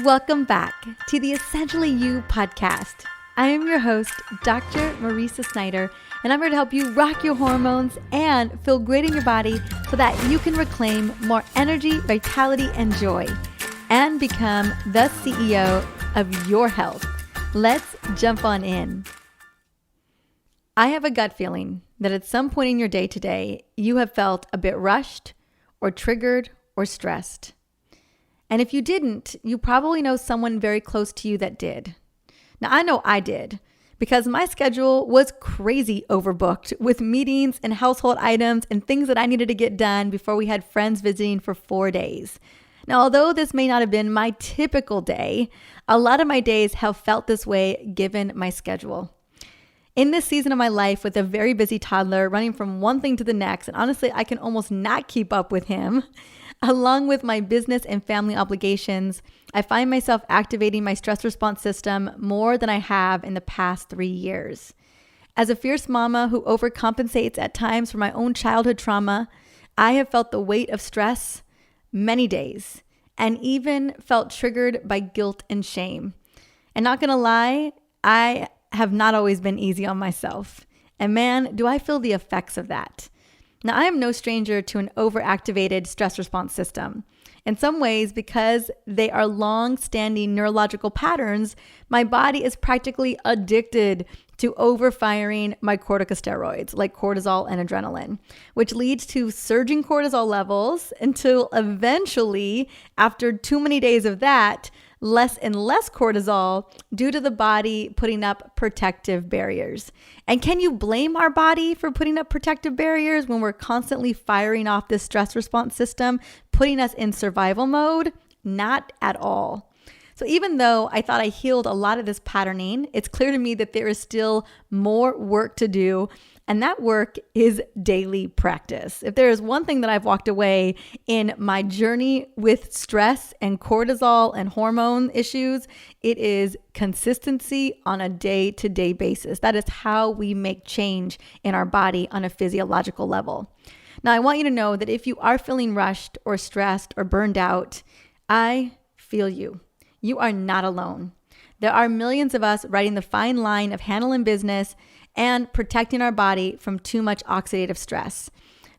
Welcome back to the Essentially You podcast. I am your host, Dr. Marisa Snyder, and I'm here to help you rock your hormones and feel great in your body so that you can reclaim more energy, vitality, and joy, and become the CEO of your health. Let's jump on in. I have a gut feeling that at some point in your day today, you have felt a bit rushed or triggered or stressed. And if you didn't, you probably know someone very close to you that did. Now, I know I did because my schedule was crazy overbooked with meetings and household items and things that I needed to get done before we had friends visiting for 4 days. Now, although this may not have been my typical day, a lot of my days have felt this way given my schedule. In this season of my life with a very busy toddler running from one thing to the next, and honestly, I can almost not keep up with him, along with my business and family obligations, I find myself activating my stress response system more than I have in the past 3 years. As a fierce mama who overcompensates at times for my own childhood trauma, I have felt the weight of stress many days and even felt triggered by guilt and shame. And not gonna lie, I have not always been easy on myself. And man, do I feel the effects of that. Now, I am no stranger to an overactivated stress response system. In some ways, because they are long-standing neurological patterns, my body is practically addicted to overfiring my corticosteroids like cortisol and adrenaline, which leads to surging cortisol levels until eventually, after too many days of that, less and less cortisol due to the body putting up protective barriers. And can you blame our body for putting up protective barriers when we're constantly firing off this stress response system, putting us in survival mode? Not at all. So even though I thought I healed a lot of this patterning, it's clear to me that there is still more work to do. And that work is daily practice. If there is one thing that I've walked away in my journey with stress and cortisol and hormone issues, it is consistency on a day-to-day basis. That is how we make change in our body on a physiological level. Now, I want you to know that if you are feeling rushed or stressed or burned out, I feel you. You are not alone. There are millions of us riding the fine line of handling business and protecting our body from too much oxidative stress.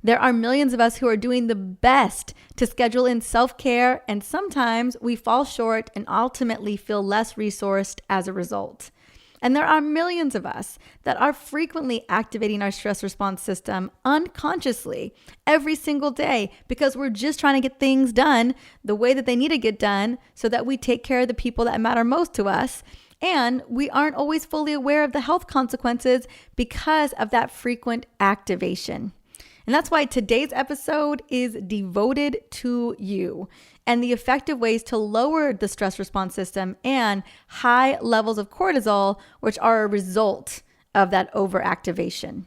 There are millions of us who are doing the best to schedule in self-care, and sometimes we fall short and ultimately feel less resourced as a result. And there are millions of us that are frequently activating our stress response system unconsciously every single day because we're just trying to get things done the way that they need to get done so that we take care of the people that matter most to us. And we aren't always fully aware of the health consequences because of that frequent activation. And that's why today's episode is devoted to you and the effective ways to lower the stress response system and high levels of cortisol, which are a result of that overactivation.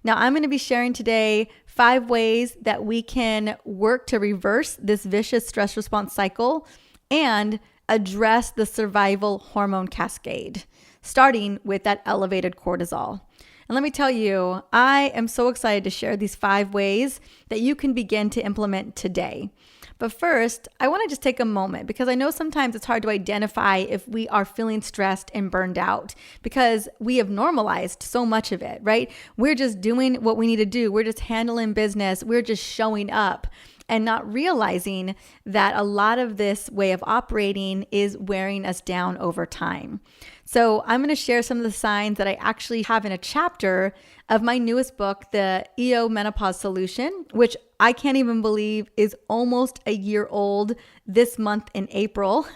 Now, I'm going to be sharing today 5 ways that we can work to reverse this vicious stress response cycle and address the survival hormone cascade, starting with that elevated cortisol. And let me tell you, I am so excited to share these 5 ways that you can begin to implement today. But first, I want to just take a moment because I know sometimes it's hard to identify if we are feeling stressed and burned out because we have normalized so much of it, right? We're just doing what we need to do. We're just handling business. We're just showing up and not realizing that a lot of this way of operating is wearing us down over time. So I'm going to share some of the signs that I actually have in a chapter of my newest book, The EO Menopause Solution, which I can't even believe is almost a year old this month in April.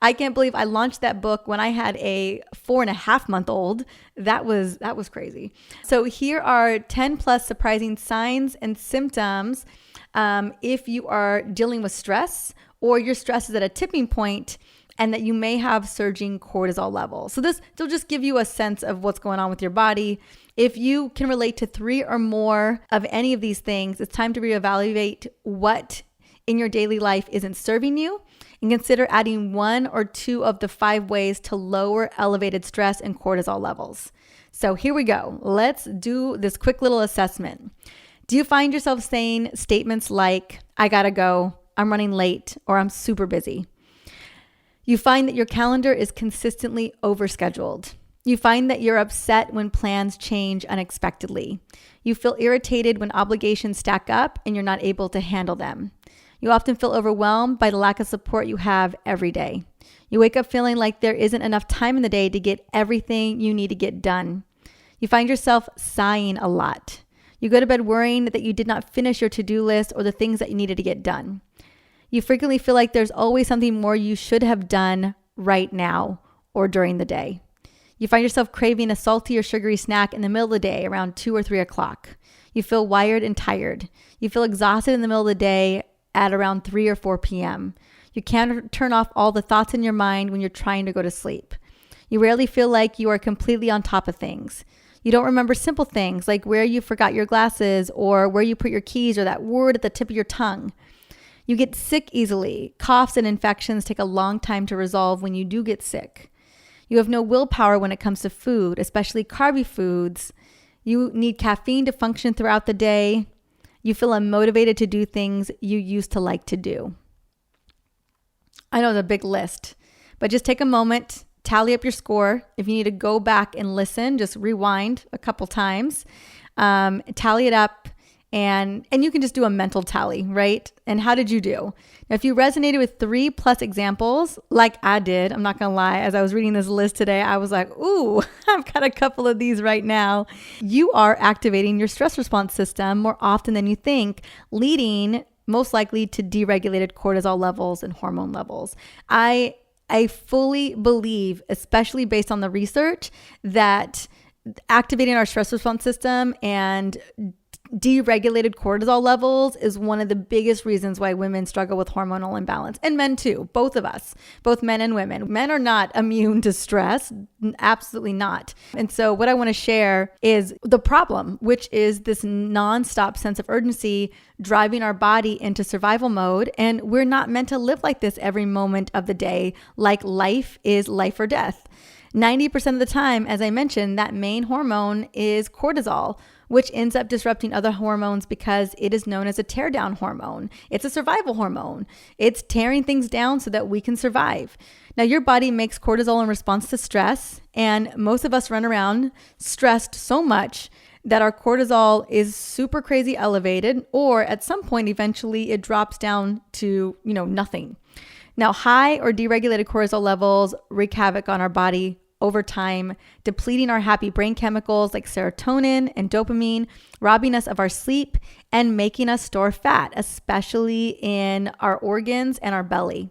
I can't believe I launched that book when I had a 4.5-month-old. That was crazy. So here are 10 plus surprising signs and symptoms if you are dealing with stress or your stress is at a tipping point and that you may have surging cortisol levels. So this will just give you a sense of what's going on with your body. If you can relate to 3 or more of any of these things, it's time to reevaluate what in your daily life isn't serving you and consider adding 1 or 2 of the 5 ways to lower elevated stress and cortisol levels. So here we go. Let's do this quick little assessment. Do you find yourself saying statements like, I gotta go, I'm running late, or I'm super busy? You find that your calendar is consistently overscheduled. You find that you're upset when plans change unexpectedly. You feel irritated when obligations stack up and you're not able to handle them. You often feel overwhelmed by the lack of support you have every day. You wake up feeling like there isn't enough time in the day to get everything you need to get done. You find yourself sighing a lot. You go to bed worrying that you did not finish your to-do list or the things that you needed to get done. You frequently feel like there's always something more you should have done right now or during the day. You find yourself craving a salty or sugary snack in the middle of the day around 2 or 3 o'clock. You feel wired and tired. You feel exhausted in the middle of the day at around 3 or 4 p.m. You can't turn off all the thoughts in your mind when you're trying to go to sleep. You rarely feel like you are completely on top of things. You don't remember simple things like where you forgot your glasses or where you put your keys or that word at the tip of your tongue. You get sick easily. Coughs and infections take a long time to resolve when you do get sick. You have no willpower when it comes to food, especially carby foods. You need caffeine to function throughout the day. You feel unmotivated to do things you used to like to do. I know it's a big list, but just take a moment, tally up your score. If you need to go back and listen, just rewind a couple times, tally it up, and you can just do a mental tally, right? And how did you do? Now, if you resonated with 3+ examples, like I did, I'm not gonna lie, as I was reading this list today, I was like, ooh, I've got a couple of these right now. You are activating your stress response system more often than you think, leading most likely to deregulated cortisol levels and hormone levels. I fully believe, especially based on the research, that activating our stress response system and deregulated cortisol levels is one of the biggest reasons why women struggle with hormonal imbalance, and men too, both of us, both men and women. Men are not immune to stress, absolutely not. And so what I want to share is the problem, which is this nonstop sense of urgency driving our body into survival mode. And we're not meant to live like this every moment of the day, like life is life or death. 90% of the time, as I mentioned, that main hormone is cortisol, which ends up disrupting other hormones because it is known as a tear down hormone. It's a survival hormone. It's tearing things down so that we can survive. Now, your body makes cortisol in response to stress, and most of us run around stressed so much that our cortisol is super crazy elevated, or at some point, eventually it drops down to, nothing. Now, high or deregulated cortisol levels wreak havoc on our body over time, depleting our happy brain chemicals like serotonin and dopamine, robbing us of our sleep, and making us store fat, especially in our organs and our belly.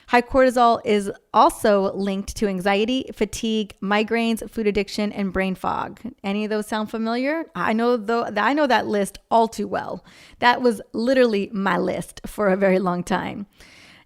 High cortisol is also linked to anxiety, fatigue, migraines, food addiction, and brain fog. Any of those sound familiar? I know that list all too well. That was literally my list for a very long time.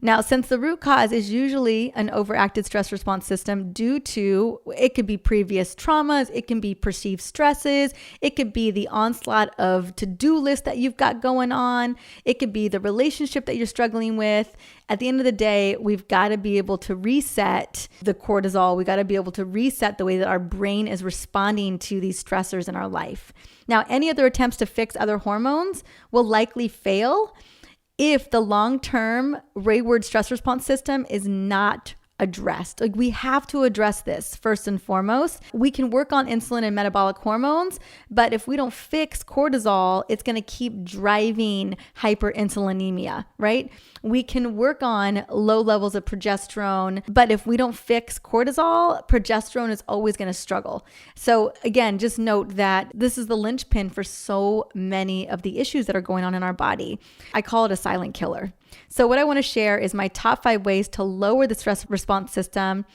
Now, since the root cause is usually an overactive stress response system due to, it could be previous traumas, it can be perceived stresses, it could be the onslaught of to-do list that you've got going on, it could be the relationship that you're struggling with. At the end of the day, we've got to be able to reset the cortisol. We got to be able to reset the way that our brain is responding to these stressors in our life. Now, any other attempts to fix other hormones will likely fail if the long-term wayward stress response system is not addressed. Like, we have to address this first and foremost. We can work on insulin and metabolic hormones, but if we don't fix cortisol, it's going to keep driving hyperinsulinemia, right? We can work on low levels of progesterone, but if we don't fix cortisol, progesterone is always going to struggle. So again, just note that this is the linchpin for so many of the issues that are going on in our body. I call it a silent killer. So what I want to share is my top 5 ways to lower the stress response system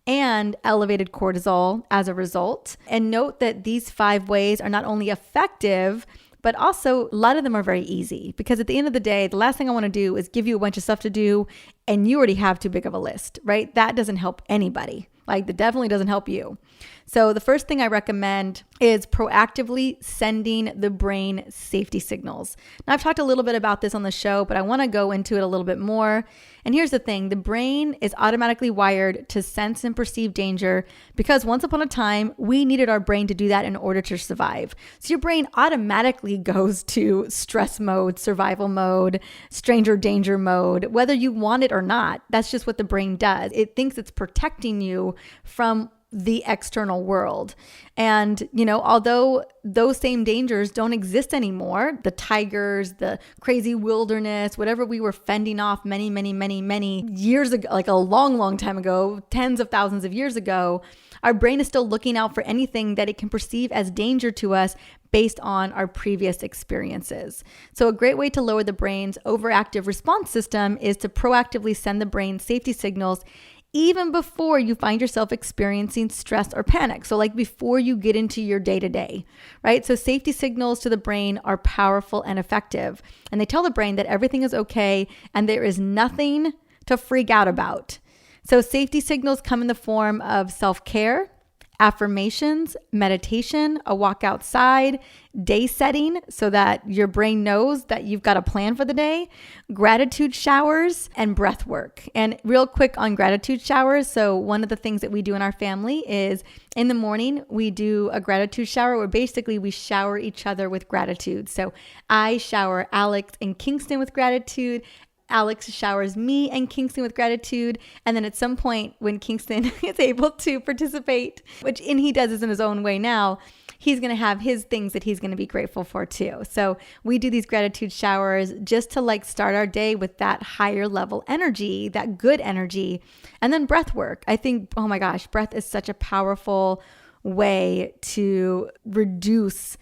and elevated cortisol as a result. And note that these 5 ways are not only effective, but also a lot of them are very easy, because at the end of the day, the last thing I want to do is give you a bunch of stuff to do and you already have too big of a list, right? That doesn't help anybody. Like, that definitely doesn't help you. So the first thing I recommend is proactively sending the brain safety signals. Now, I've talked a little bit about this on the show, but I want to go into it a little bit more. And here's the thing, the brain is automatically wired to sense and perceive danger because once upon a time, we needed our brain to do that in order to survive. So your brain automatically goes to stress mode, survival mode, stranger danger mode, whether you want it or not. That's just what the brain does. It thinks it's protecting you from the external world. And, although those same dangers don't exist anymore, the tigers, the crazy wilderness, whatever we were fending off many, many, many, many years ago, like a long, long time ago, tens of thousands of years ago, our brain is still looking out for anything that it can perceive as danger to us based on our previous experiences. So a great way to lower the brain's overactive response system is to proactively send the brain safety signals even before you find yourself experiencing stress or panic. So like before you get into your day-to-day, right? So safety signals to the brain are powerful and effective. And they tell the brain that everything is okay and there is nothing to freak out about. So safety signals come in the form of self-care, affirmations, meditation, a walk outside, day setting so that your brain knows that you've got a plan for the day, gratitude showers, and breath work. And real quick on gratitude showers. So one of the things that we do in our family is in the morning, we do a gratitude shower where basically we shower each other with gratitude. So I shower Alex and Kingston with gratitude. Alex showers me and Kingston with gratitude. And then at some point when Kingston is able to participate, and he does this in his own way now, he's going to have his things that he's going to be grateful for too. So we do these gratitude showers just to start our day with that higher level energy, that good energy. And then breath work. I think, oh my gosh, breath is such a powerful way to reduce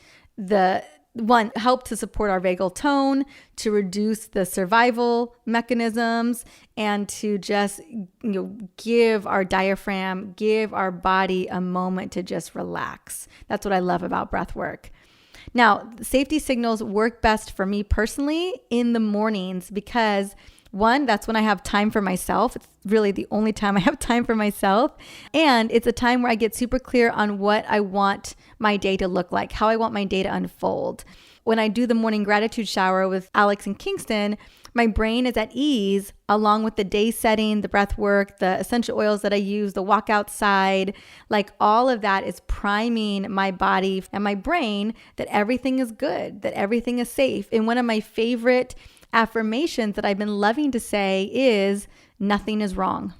help to support our vagal tone, to reduce the survival mechanisms, and to just give our diaphragm, give our body a moment to just relax. That's what I love about breath work. Now, safety signals work best for me personally in the mornings because one, that's when I have time for myself. It's really the only time I have time for myself. And it's a time where I get super clear on what I want my day to look like, how I want my day to unfold. When I do the morning gratitude shower with Alex and Kingston, my brain is at ease along with the day setting, the breath work, the essential oils that I use, the walk outside, all of that is priming my body and my brain that everything is good, that everything is safe. And one of my favorite affirmations that I've been loving to say is nothing is wrong.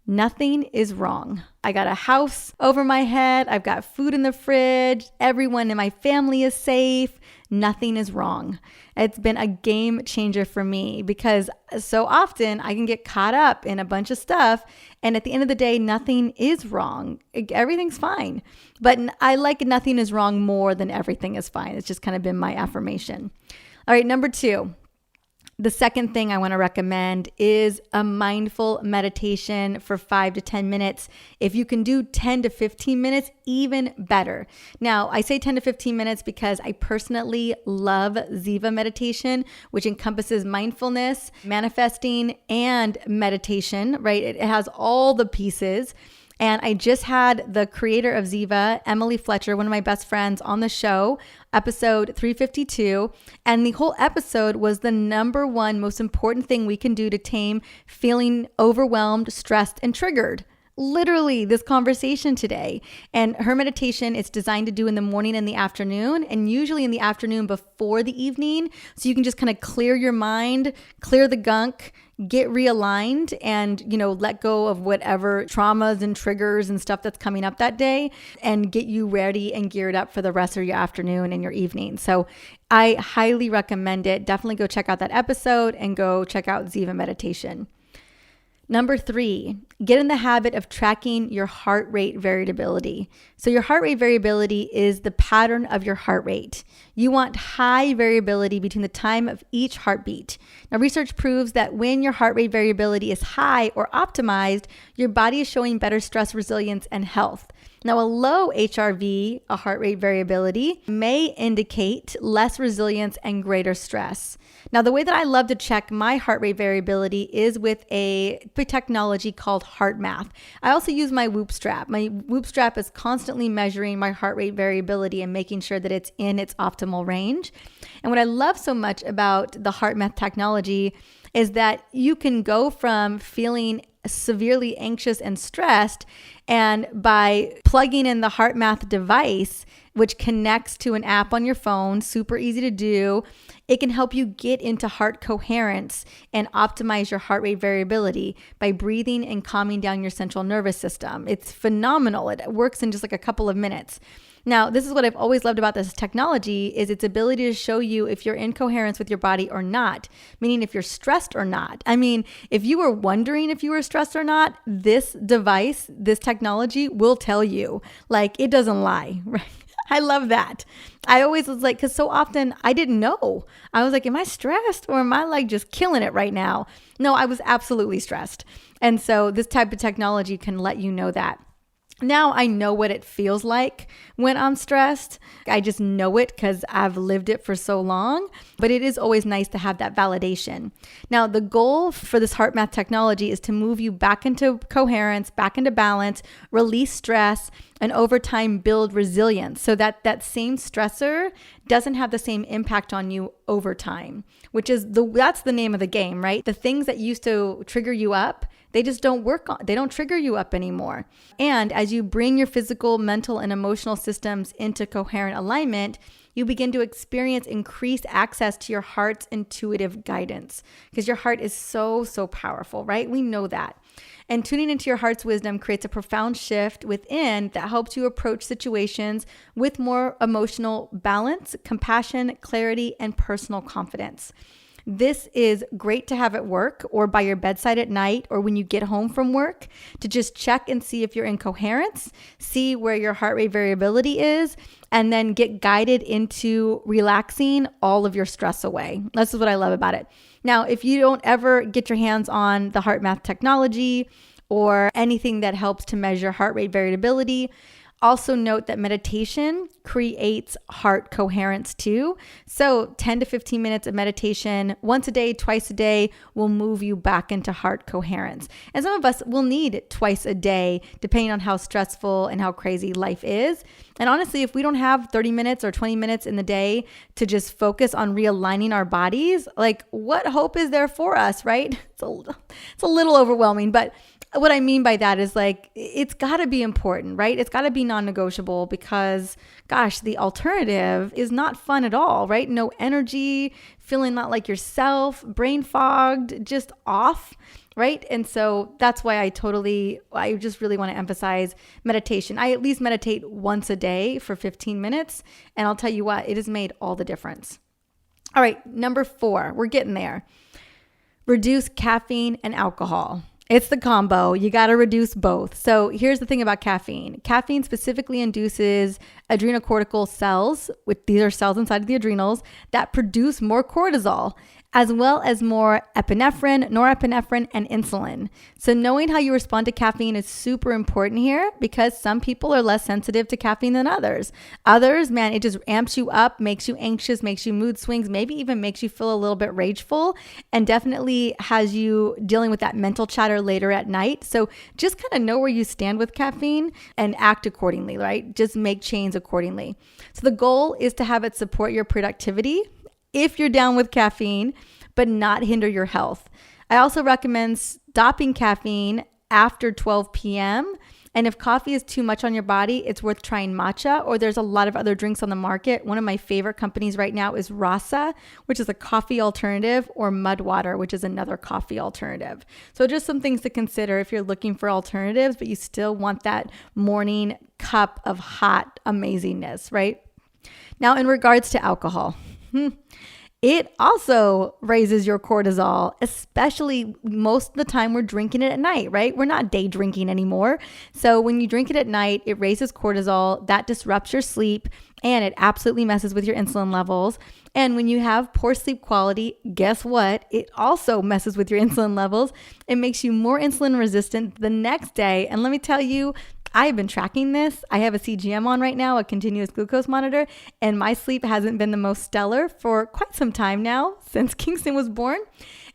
Nothing is wrong. I got a house over my head. I've got food in the fridge. Everyone in my family is safe. Nothing is wrong. It's been a game changer for me because so often I can get caught up in a bunch of stuff. And at the end of the day, nothing is wrong. Everything's fine. But I like nothing is wrong more than everything is fine. It's just kind of been my affirmation. All right, number 2. The second thing I want to recommend is a mindful meditation for 5 to 10 minutes. If you can do 10 to 15 minutes, even better. Now, I say 10 to 15 minutes because I personally love Ziva meditation, which encompasses mindfulness, manifesting, and meditation, right? It has all the pieces. And I just had the creator of Ziva, Emily Fletcher, one of my best friends, on the show, episode 352. And the whole episode was the number one most important thing we can do to tame feeling overwhelmed, stressed, and triggered. Literally this conversation today. And her meditation is designed to do in the morning and the afternoon, and usually in the afternoon before the evening. So you can just kind of clear your mind, clear the gunk, get realigned, and, let go of whatever traumas and triggers and stuff that's coming up that day and get you ready and geared up for the rest of your afternoon and your evening. So I highly recommend it. Definitely go check out that episode and go check out Ziva meditation. Number 3, get in the habit of tracking your heart rate variability. So your heart rate variability is the pattern of your heart rate. You want high variability between the time of each heartbeat. Now, research proves that when your heart rate variability is high or optimized, your body is showing better stress resilience and health. Now, a low HRV, a heart rate variability, may indicate less resilience and greater stress. Now, the way that I love to check my heart rate variability is with a technology called HeartMath. I also use my Whoop strap. My Whoop strap is constantly measuring my heart rate variability and making sure that it's in its optimal range. And what I love so much about the HeartMath technology is that you can go from feeling severely anxious and stressed, and by plugging in the HeartMath device, which connects to an app on your phone, super easy to do, it can help you get into heart coherence and optimize your heart rate variability by breathing and calming down your central nervous system. It's phenomenal. It works in just like a couple of minutes. Now, this is what I've always loved about this technology is its ability to show you if you're in coherence with your body or not, meaning if you're stressed or not. I mean, if you were wondering if you were stressed or not, this device, this technology will tell you. Like, it doesn't lie, right? I love that. I always was like, because so often I didn't know. I was like, am I stressed or am I like just killing it right now? No, I was absolutely stressed. And so this type of technology can let you know that. Now I know what it feels like when I'm stressed. I just know it because I've lived it for so long, but it is always nice to have that validation. Now, the goal for this HeartMath technology is to move you back into coherence, back into balance, release stress, and over time build resilience so that that same stressor doesn't have the same impact on you over time, which is that's the name of the game, right? The things that used to trigger you up, they just they don't trigger you up anymore. And as you bring your physical, mental, and emotional systems into coherent alignment, you begin to experience increased access to your heart's intuitive guidance because your heart is so, so powerful, right? We know that. And tuning into your heart's wisdom creates a profound shift within that helps you approach situations with more emotional balance, compassion, clarity, and personal confidence. This is great to have at work or by your bedside at night or when you get home from work to just check and see if you're in coherence, see where your heart rate variability is, and then get guided into relaxing all of your stress away. This is what I love about it. Now, if you don't ever get your hands on the HeartMath technology or anything that helps to measure heart rate variability, also note that meditation creates heart coherence too. So 10 to 15 minutes of meditation once a day, twice a day will move you back into heart coherence. And some of us will need twice a day, depending on how stressful and how crazy life is. And honestly, if we don't have 30 minutes or 20 minutes in the day to just focus on realigning our bodies, like what hope is there for us, right? It's a little overwhelming, but what I mean by that is like, it's got to be important, right? It's got to be non-negotiable because, gosh, the alternative is not fun at all, right? No energy, feeling not like yourself, brain fogged, just off, right? And so that's why I just really want to emphasize meditation. I at least meditate once a day for 15 minutes. And I'll tell you what, it has made all the difference. All right, number 4, we're getting there. Reduce caffeine and alcohol. It's the combo. You got to reduce both. So here's the thing about caffeine. Caffeine specifically induces adrenocortical cells, these are cells inside of the adrenals, that produce more cortisol, as well as more epinephrine, norepinephrine, and insulin. So knowing how you respond to caffeine is super important here because some people are less sensitive to caffeine than others. Others, man, it just amps you up, makes you anxious, makes you mood swings, maybe even makes you feel a little bit rageful, and definitely has you dealing with that mental chatter later at night. So just kind of know where you stand with caffeine and act accordingly, right? Just make changes accordingly. So the goal is to have it support your productivity if you're down with caffeine, but not hinder your health. I also recommend stopping caffeine after 12 p.m. And if coffee is too much on your body, it's worth trying matcha, or there's a lot of other drinks on the market. One of my favorite companies right now is Rasa, which is a coffee alternative, or Mudwater, which is another coffee alternative. So just some things to consider if you're looking for alternatives, but you still want that morning cup of hot amazingness, right? Now, in regards to alcohol, it also raises your cortisol, especially most of the time we're drinking it at night, right? We're not day drinking anymore. So when you drink it at night, it raises cortisol, that disrupts your sleep, and it absolutely messes with your insulin levels. And when you have poor sleep quality, guess what? It also messes with your insulin levels. It makes you more insulin resistant the next day. And let me tell you, I've been tracking this. I have a CGM on right now, a continuous glucose monitor, and my sleep hasn't been the most stellar for quite some time now, since Kingston was born.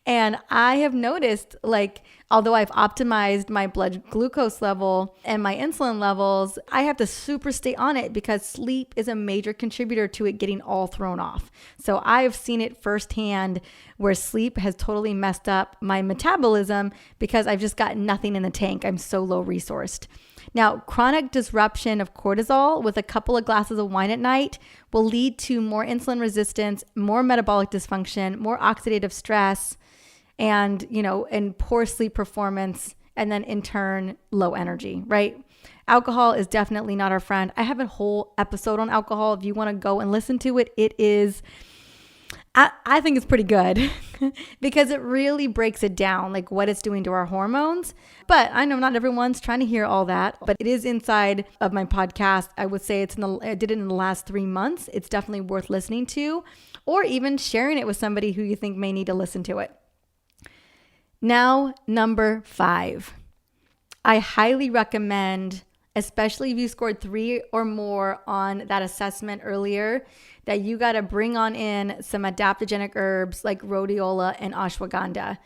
And I have noticed, like, although I've optimized my blood glucose level and my insulin levels, I have to super stay on it because sleep is a major contributor to it getting all thrown off. So I've seen it firsthand where sleep has totally messed up my metabolism because I've just got nothing in the tank. I'm so low resourced. Now, chronic disruption of cortisol with a couple of glasses of wine at night will lead to more insulin resistance, more metabolic dysfunction, more oxidative stress, and, and poor sleep performance, and then in turn, low energy, right? Alcohol is definitely not our friend. I have a whole episode on alcohol. If you want to go and listen to it, it is, I think it's pretty good because it really breaks it down, like what it's doing to our hormones. But I know not everyone's trying to hear all that, but it is inside of my podcast. I would say I did it in the last 3 months. It's definitely worth listening to, or even sharing it with somebody who you think may need to listen to it. Now, number 5, I highly recommend, especially if you scored 3 or more on that assessment earlier, that you got to bring on in some adaptogenic herbs like rhodiola and ashwagandha.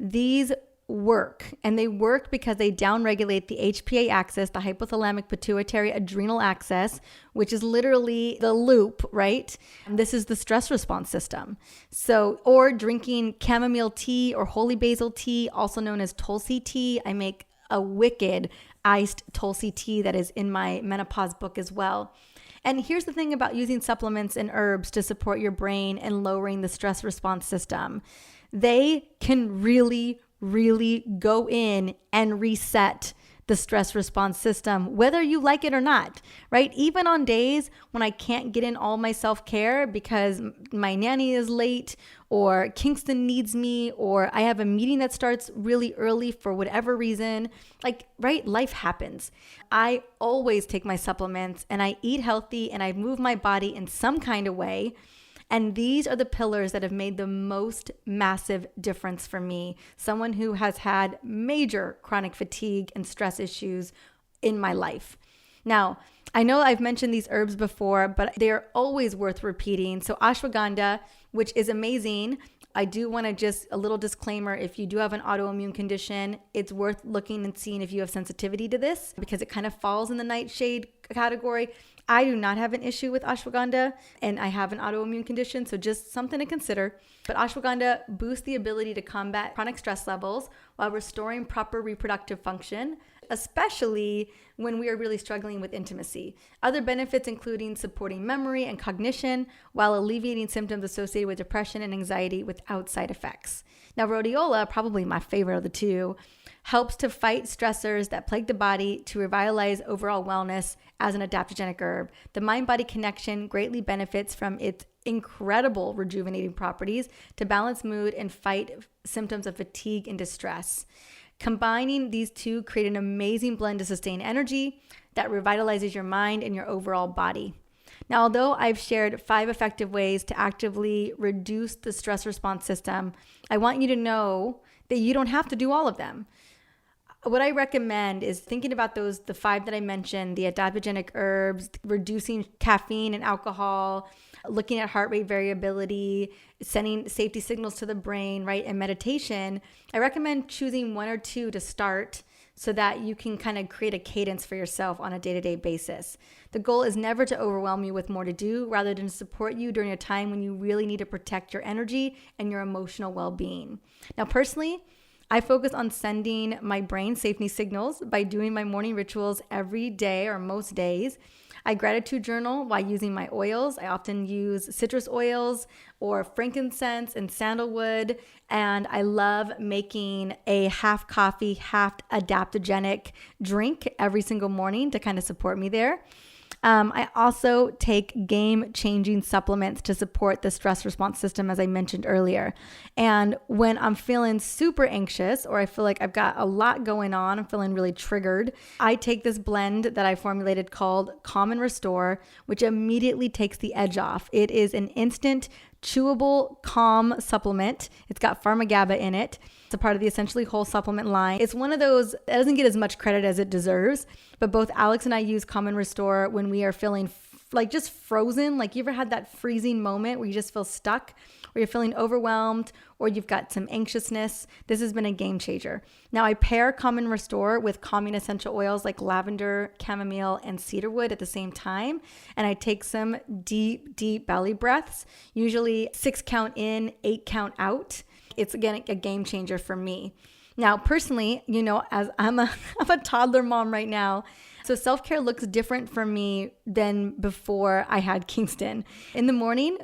These work, and they work because they downregulate the HPA axis, the hypothalamic pituitary adrenal axis, which is literally the loop, right? And this is the stress response system. So, or drinking chamomile tea or holy basil tea, also known as Tulsi tea. I make a wicked iced Tulsi tea that is in my menopause book as well. And here's the thing about using supplements and herbs to support your brain and lowering the stress response system. They can really go in and reset the stress response system, whether you like it or not, right? Even on days when I can't get in all my self-care because my nanny is late or Kingston needs me or I have a meeting that starts really early for whatever reason, like, right? Life happens. I always take my supplements and I eat healthy and I move my body in some kind of way. And these are the pillars that have made the most massive difference for me, someone who has had major chronic fatigue and stress issues in my life. Now, I know I've mentioned these herbs before, but they're always worth repeating. So ashwagandha, which is amazing. I do want to just a little disclaimer. If you do have an autoimmune condition, it's worth looking and seeing if you have sensitivity to this because it kind of falls in the nightshade category. I do not have an issue with ashwagandha and I have an autoimmune condition, so just something to consider. But ashwagandha boosts the ability to combat chronic stress levels while restoring proper reproductive function, especially when we are really struggling with intimacy. Other benefits including supporting memory and cognition while alleviating symptoms associated with depression and anxiety without side effects. Now, rhodiola, probably my favorite of the two, helps to fight stressors that plague the body to revitalize overall wellness as an adaptogenic herb. The mind-body connection greatly benefits from its incredible rejuvenating properties to balance mood and fight symptoms of fatigue and distress. Combining these two create an amazing blend to sustain energy that revitalizes your mind and your overall body. Now, although I've shared 5 effective ways to actively reduce the stress response system, I want you to know that you don't have to do all of them. What I recommend is thinking about the 5 that I mentioned, the adaptogenic herbs, reducing caffeine and alcohol, looking at heart rate variability, sending safety signals to the brain, right? And meditation. I recommend choosing 1 or 2 to start so that you can kind of create a cadence for yourself on a day-to-day basis. The goal is never to overwhelm you with more to do, rather than to support you during a time when you really need to protect your energy and your emotional well-being. Now, personally, I focus on sending my brain safety signals by doing my morning rituals every day or most days. I gratitude journal while using my oils. I often use citrus oils or frankincense and sandalwood. And I love making a half coffee, half adaptogenic drink every single morning to kind of support me there. I also take game-changing supplements to support the stress response system, as I mentioned earlier. And when I'm feeling super anxious or I feel like I've got a lot going on, I'm feeling really triggered, I take this blend that I formulated called Calm and Restore, which immediately takes the edge off. It is an instant chewable calm supplement. It's got pharma-GABA in it. It's a part of the Essentially Whole supplement line. It's one of those that doesn't get as much credit as it deserves, but both Alex and I use Common Restore when we are feeling like just frozen. Like, you ever had that freezing moment where you just feel stuck, or you're feeling overwhelmed, or you've got some anxiousness? This has been a game changer. Now, I pair Common Restore with calming essential oils like lavender, chamomile, and cedarwood at the same time. And I take some deep, deep belly breaths, usually 6 count in, 8 count out. It's, again, a game changer for me. Now, personally, as I'm a toddler mom right now, so self-care looks different for me than before I had Kingston. In the morning,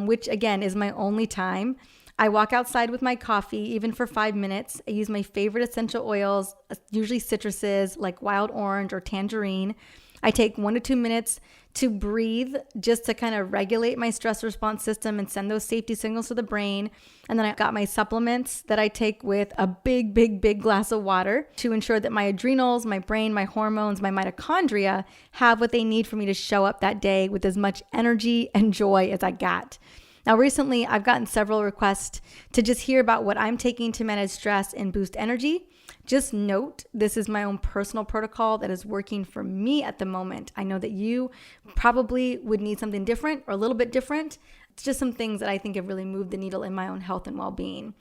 which again is my only time, I walk outside with my coffee, even for 5 minutes. I use my favorite essential oils, usually citruses like wild orange or tangerine. I take 1 to 2 minutes to breathe, just to kind of regulate my stress response system and send those safety signals to the brain. And then I got my supplements that I take with a big, big, big glass of water to ensure that my adrenals, my brain, my hormones, my mitochondria have what they need for me to show up that day with as much energy and joy as I got. Now, recently, I've gotten several requests to just hear about what I'm taking to manage stress and boost energy. Just note, this is my own personal protocol that is working for me at the moment. I know that you probably would need something different or a little bit different. It's just some things that I think have really moved the needle in my own health and well-being.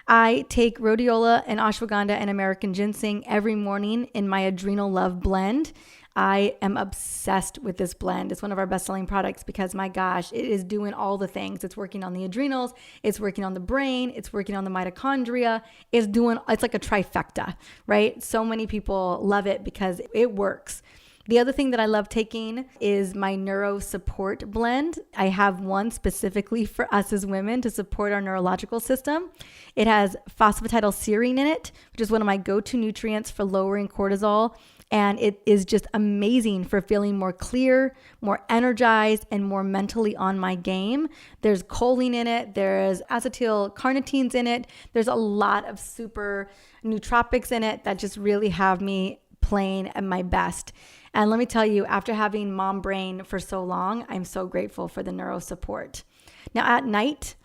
I take rhodiola and ashwagandha and American ginseng every morning in my Adrenal Love blend. I am obsessed with this blend. It's one of our best-selling products because, my gosh, it is doing all the things. It's working on the adrenals, it's working on the brain, it's working on the mitochondria. It's like a trifecta, right? So many people love it because it works. The other thing that I love taking is my Neuro Support blend. I have one specifically for us as women to support our neurological system. It has phosphatidylserine in it, which is one of my go-to nutrients for lowering cortisol. And it is just amazing for feeling more clear, more energized, and more mentally on my game. There's choline in it. There's acetylcarnitines in it. There's a lot of super nootropics in it that just really have me playing at my best. And let me tell you, after having mom brain for so long, I'm so grateful for the neuro support. Now, at night,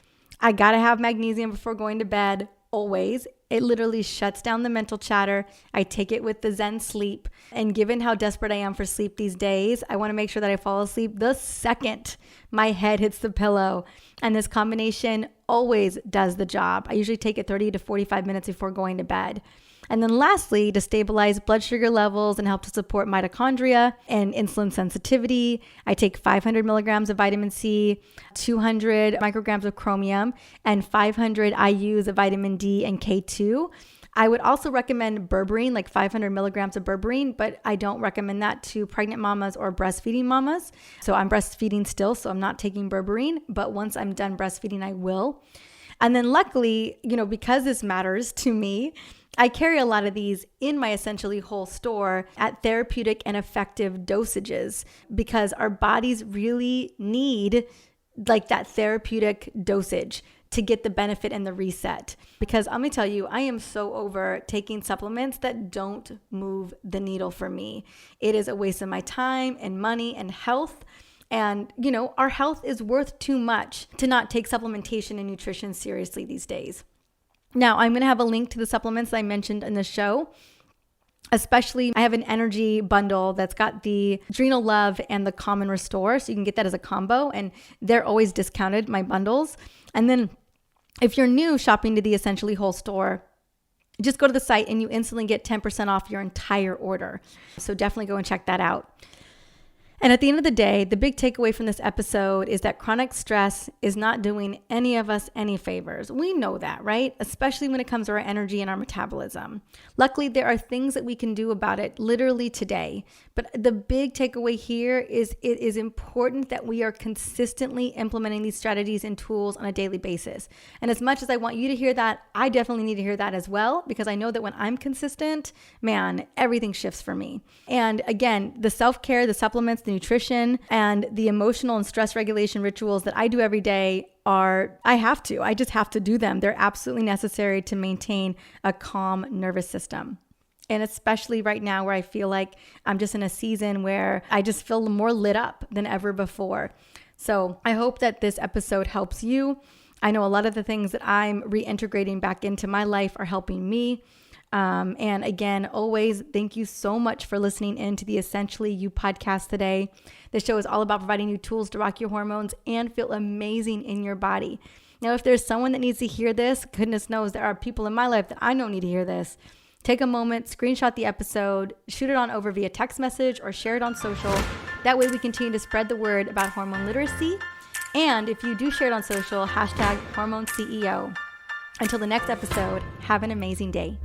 I gotta have magnesium before going to bed, always. It literally shuts down the mental chatter. I take it with the Zen Sleep. And given how desperate I am for sleep these days, I want to make sure that I fall asleep the second my head hits the pillow. And this combination always does the job. I usually take it 30 to 45 minutes before going to bed. And then lastly, to stabilize blood sugar levels and help to support mitochondria and insulin sensitivity, I take 500 milligrams of vitamin C, 200 micrograms of chromium, and 500 IUs of vitamin D and K2. I would also recommend berberine, like 500 milligrams of berberine, but I don't recommend that to pregnant mamas or breastfeeding mamas. So I'm breastfeeding still, so I'm not taking berberine, but once I'm done breastfeeding, I will. And then luckily, because this matters to me, I carry a lot of these in my Essentially Whole store at therapeutic and effective dosages because our bodies really need like that therapeutic dosage to get the benefit and the reset. Because I'm gonna tell you, I am so over taking supplements that don't move the needle for me. It is a waste of my time and money and health. And, our health is worth too much to not take supplementation and nutrition seriously these days. Now, I'm going to have a link to the supplements I mentioned in the show. Especially, I have an energy bundle that's got the Adrenal Love and the Common Restore. So you can get that as a combo, and they're always discounted, my bundles. And then if you're new shopping to the Essentially Whole store, just go to the site and you instantly get 10% off your entire order. So definitely go and check that out. And at the end of the day, the big takeaway from this episode is that chronic stress is not doing any of us any favors. We know that, right? Especially when it comes to our energy and our metabolism. Luckily, there are things that we can do about it literally today. But the big takeaway here is it is important that we are consistently implementing these strategies and tools on a daily basis. And as much as I want you to hear that, I definitely need to hear that as well, because I know that when I'm consistent, man, everything shifts for me. And again, the self-care, the supplements, the nutrition, and the emotional and stress regulation rituals that I do every day I just have to do them. They're absolutely necessary to maintain a calm nervous system. And especially right now where I feel like I'm just in a season where I just feel more lit up than ever before. So I hope that this episode helps you. I know a lot of the things that I'm reintegrating back into my life are helping me. And again, always thank you so much for listening in to the Essentially You podcast today. This show is all about providing you tools to rock your hormones and feel amazing in your body. Now, if there's someone that needs to hear this, goodness knows there are people in my life that I know need to hear this. Take a moment, screenshot the episode, shoot it on over via text message or share it on social. That way we continue to spread the word about hormone literacy. And if you do share it on social, hashtag HormoneCEO. Until the next episode, have an amazing day.